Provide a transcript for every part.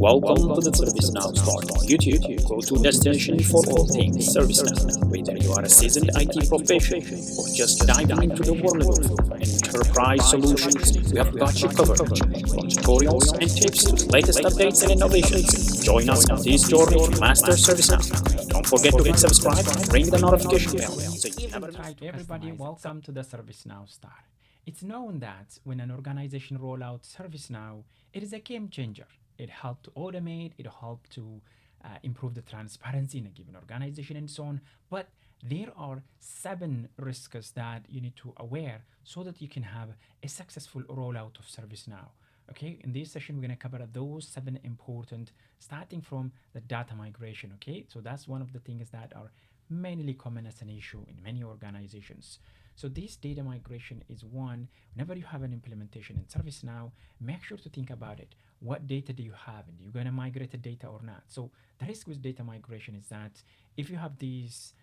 Welcome to the ServiceNow Start on YouTube, go-to destination for all things ServiceNow. Whether you are a seasoned IT professional or just diving into the world of enterprise solutions, we have got you covered. From tutorials and tips to the latest updates and innovations, join us on this journey to master ServiceNow. Don't forget to hit subscribe and ring the notification bell. Everybody, welcome to the ServiceNow Star. It's known that when an organization roll out ServiceNow, it is a game changer. It helped to automate, it helped to improve the transparency in a given organization and so on. But there are 7 risks that you need to aware so that you can have a successful rollout of ServiceNow. Okay, in this session, we're going to cover those 7 important, starting from the data migration. Okay, so that's one of the things that are mainly common as an issue in many organizations. So this data migration is one. Whenever you have an implementation in ServiceNow, make sure to think about it. What data do you have, and you're going to migrate the data or not? So the risk with data migration is that if you have these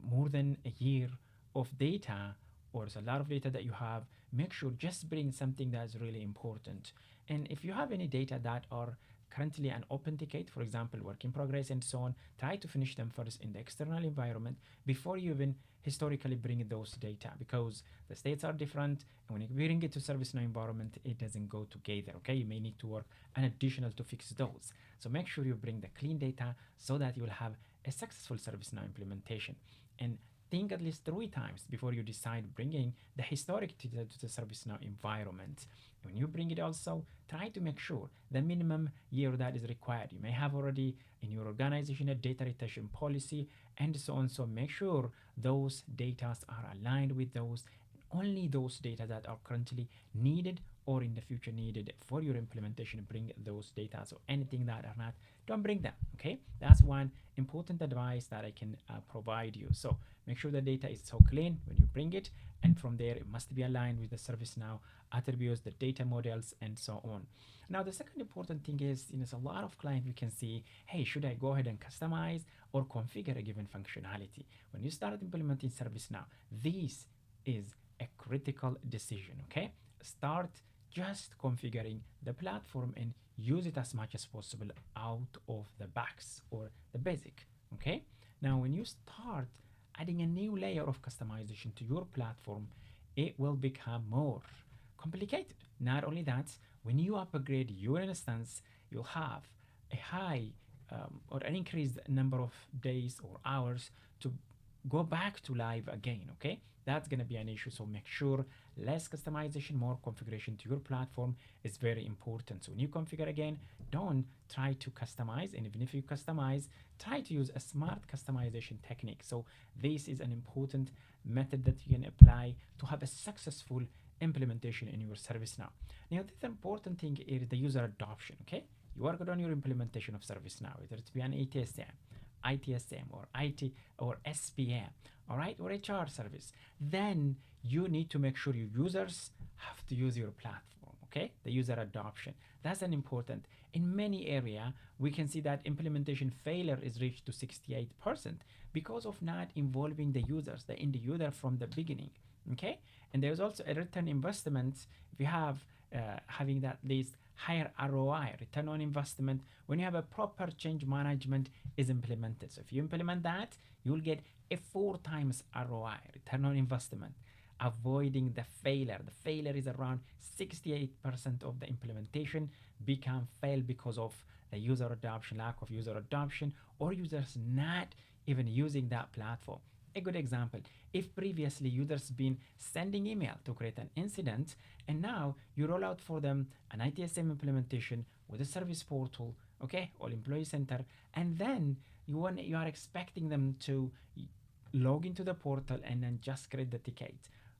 more than a year of data, or it's a lot of data that you have, make sure just bring something that's really important. And if you have any data that are currently unauthenticate, for example, work in progress and so on, try to finish them first in the external environment before you even historically bring those data, because the states are different, and when you bring it to ServiceNow environment, it doesn't go together. Okay, you may need to work an additional to fix those. So make sure you bring the clean data so that you will have a successful ServiceNow implementation. And think at least 3 times before you decide bringing the historic data to the ServiceNow environment. When you bring it also, try to make sure the minimum year that is required. You may have already in your organization a data retention policy and so on. So make sure those data are aligned with those, only those data that are currently needed or in the future needed for your implementation. Bring those data. So anything that are not, don't bring them. Okay, that's one important advice that I can provide you. So make sure the data is so clean when you bring it, and from there it must be aligned with the ServiceNow attributes, the data models, and so on. Now the second important thing is, there's a lot of clients we can see, hey, should I go ahead and customize or configure a given functionality? When you start implementing ServiceNow, this is a critical decision. Okay, start just configuring the platform and use it as much as possible out of the box or the basic. Okay, now when you start adding a new layer of customization to your platform, it will become more complicated. Not only that, when you upgrade your instance, you'll have a high or an increased number of days or hours to go back to live again. Okay, that's going to be an issue. So make sure less customization, more configuration to your platform is very important. So when you configure again, don't try to customize, and even if you customize, try to use a smart customization technique. So this is an important method that you can apply to have a successful implementation in your ServiceNow. Now, the important thing is the user adoption. Okay, you work on your implementation of ServiceNow, whether it be an ITSM or IT or SPM, all right, or HR service, then you need to make sure your users have to use your platform. Okay, the user adoption, that's an important. In many area, we can see that implementation failure is reached to 68% because of not involving the users, the end user from the beginning. Okay, and there's also a return investment. If you have having that least higher ROI, return on investment, when you have a proper change management is implemented. So if you implement that, you'll get a 4 times ROI, return on investment, avoiding the failure. The failure is around 68% of the implementation become fail because of the user adoption, lack of user adoption, or users not even using that platform. A good example, if previously users been sending email to create an incident, and now you roll out for them an ITSM implementation with a service portal, okay, or employee center, and then you are expecting them to log into the portal and then just create the ticket,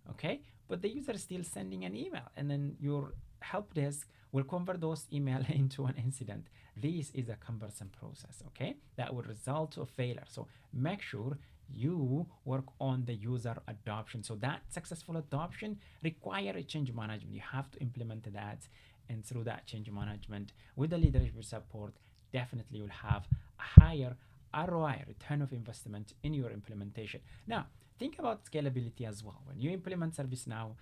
okay, but the user is still sending an email, and then your help desk will convert those email into an incident. This is a cumbersome process, okay, that will result to a failure. So make sure you work on the user adoption. So that successful adoption require a change management. You have to implement that, and through that change management with the leadership support, definitely you'll have a higher ROI, return of investment, in your implementation. Now think about scalability as well. When you implement ServiceNow,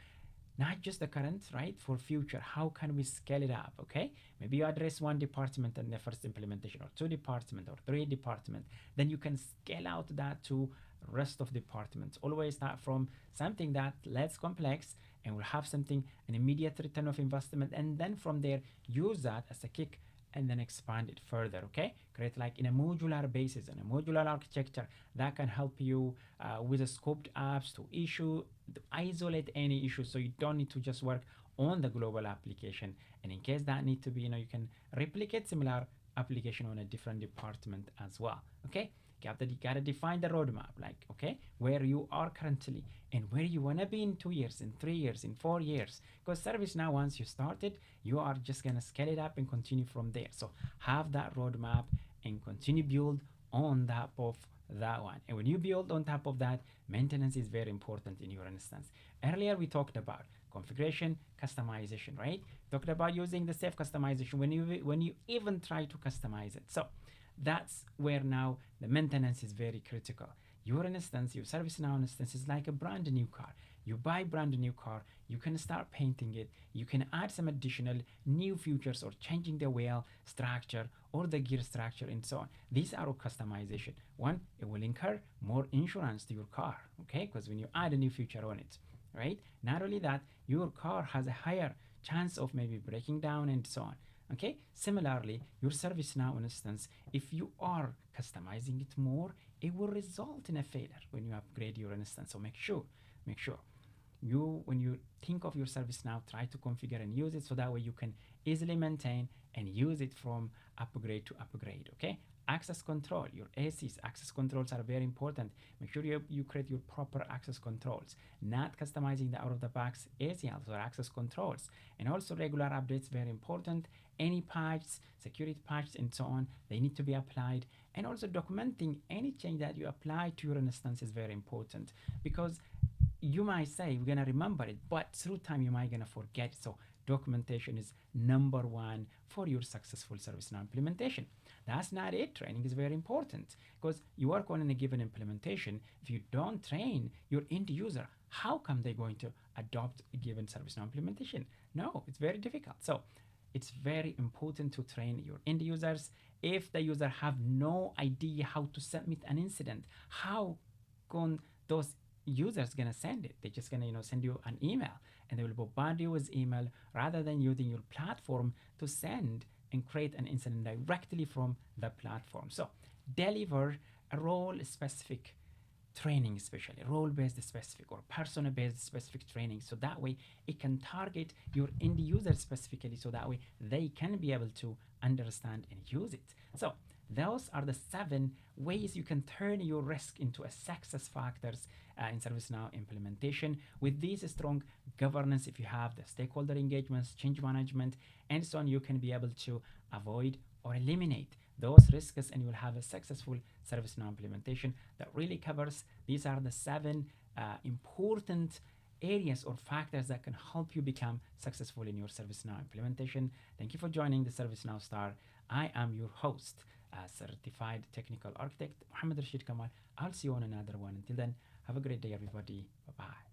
not just the current, right? For future, how can we scale it up? Okay, maybe you address one department in the first implementation, or two department, or three department. Then you can scale out that to rest of departments. Always start from something that less complex and will have something an immediate return of investment, and then from there use that as a kick and then expand it further. Okay, create like in a modular basis and a modular architecture that can help you with the scoped apps to isolate any issue, so you don't need to just work on the global application, and in case that need to be, you can replicate similar application on a different department as well. Okay, you gotta define the roadmap, like, okay, where you are currently and where you wanna be in 2 years, in 3 years, in 4 years. Because ServiceNow, once you started, you are just gonna scale it up and continue from there. So have that roadmap and continue build on top of that one. And when you build on top of that, maintenance is very important in your instance. Earlier we talked about configuration, customization, right? Talked about using the safe customization when you even try to customize it. So that's where now the maintenance is very critical. Your instance, your ServiceNow instance is like a brand new car. You buy a brand new car, you can start painting it, you can add some additional new features or changing the wheel structure or the gear structure and so on. These are all customization. One, it will incur more insurance to your car, okay? Because when you add a new feature on it, right? Not only that, your car has a higher chance of maybe breaking down and so on. Okay, similarly, your ServiceNow instance, if you are customizing it more, it will result in a failure when you upgrade your instance. So make sure when you think of your ServiceNow, try to configure and use it so that way you can easily maintain and use it from upgrade to upgrade. Okay, access control, your ACs, access controls are very important. Make sure you create your proper access controls, not customizing the out of the box ACLs or access controls. And also regular updates, very important. Any patches, security patches and so on, they need to be applied. And also documenting any change that you apply to your instance is very important, because you might say we're gonna remember it, but through time you might gonna forget. So documentation is number one for your successful ServiceNow implementation. That's not it. Training is very important, because you work on a given implementation. If you don't train your end user, how come they're going to adopt a given ServiceNow implementation? No, it's very difficult. So it's very important to train your end users. If the user have no idea how to submit an incident, how can those users gonna send it? They're just gonna send you an email, and they will bombard you with email rather than using your platform to send and create an incident directly from the platform. So deliver a role specific training, especially role-based specific or persona-based specific training, so that way it can target your end user specifically, so that way they can be able to understand and use it. So those are the 7 ways you can turn your risk into a success factors in ServiceNow implementation. With these strong governance, if you have the stakeholder engagements, change management, and so on, you can be able to avoid or eliminate those risks, and you will have a successful ServiceNow implementation that really covers. These are the 7 important areas or factors that can help you become successful in your ServiceNow implementation. Thank you for joining the ServiceNow Star. I am your host, certified technical architect Mohammed Rashid Kamal. I'll see you on another one. Until then, have a great day, everybody. Bye bye.